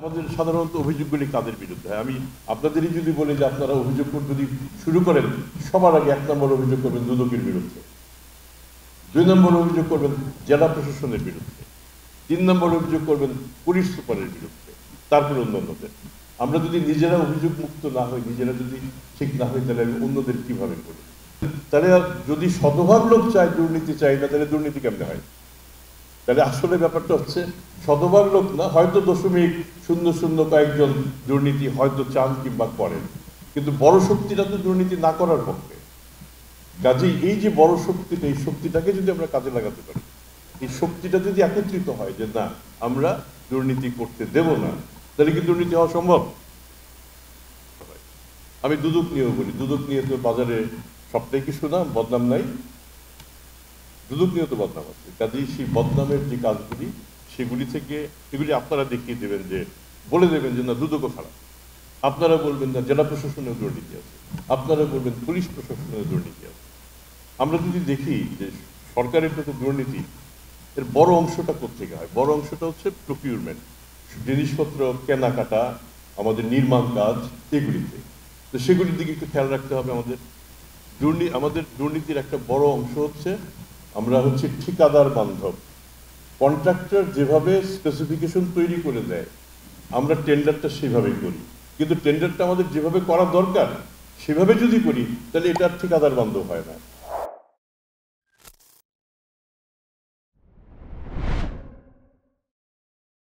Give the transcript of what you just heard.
আমাদের সাধারণত অভিযোগগুলি কাদের বিরুদ্ধে হয়? আমি আপনাদেরই যদি বলি যে আপনারা অভিযোগ যদি শুরু করেন, সবার আগে 1 নম্বর অভিযোগ করবেন দুদকের বিরুদ্ধে, 2 নম্বর অভিযোগ করবেন জেলা প্রশাসনের বিরুদ্ধে, 3 নম্বর অভিযোগ করবেন পুলিশ সুপারের বিরুদ্ধে, তারপরে অন্যান্যদের। আমরা যদি নিজেরা অভিযোগ মুক্ত না হই, নিজেরা যদি ঠিক না হই, তাহলে আমি অন্যদের কিভাবে করি? তাহলে যদি শতভাগ লোক চায় দুর্নীতি চাই না, তাহলে দুর্নীতি কেমনে হয়? তাহলে আসলে ব্যাপারটা হচ্ছে শতভাগ লোক না, হয়তো 0.00 কয়েকজন দুর্নীতি হয়তো চান কিংবা করেন, কিন্তু বড় শক্তিটা তো দুর্নীতি না করার পক্ষে। কাজেই এই যে বড় শক্তিটা, এই শক্তিটাকে যদি আমরা কাজে লাগাতে পারি, এই শক্তিটা যদি একত্রিত হয় যে না আমরা দুর্নীতি করতে দেব না, তাহলে কি দুর্নীতি হওয়া সম্ভব? আমি দুদক নিয়েও বলি, দুদক নিয়ে তো বাজারে সবটাই কি সুনাম, বদনাম নাই? দুদক নিয়েও তো বদনাম আছে। কাজেই সেই বদনামের যে কাজগুলি, সেগুলি থেকে এগুলি আপনারা দেখিয়ে দেবেন, যে বলে দেবেন যে না দুদকও খারাপ। আপনারা বলবেন না জেলা প্রশাসনেও দুর্নীতি আছে, আপনারা বলবেন পুলিশ প্রশাসনেও দুর্নীতি আছে। আমরা যদি দেখি যে সরকারের তো দুর্নীতি এর বড় অংশটা কোত্থেকে হয়? বড় অংশটা হচ্ছে প্রকিউরমেন্ট, জিনিসপত্র কেনাকাটা, আমাদের নির্মাণ কাজ, এগুলিতে। তো সেগুলির দিকে একটু খেয়াল রাখতে হবে আমাদের। আমাদের দুর্নীতির একটা বড় অংশ হচ্ছে আমরা হচ্ছে ঠিকাদার বান্ধব। কন্ট্রাক্টর যেভাবে স্পেসিফিকেশন তৈরি করে দেয়, আমরা টেন্ডারটা সেভাবেই করি, কিন্তু টেন্ডারটা আমাদের যেভাবে করা দরকার সেভাবে যদি করি, তাহলে এটা ঠিকাদার বান্ধব হয় না।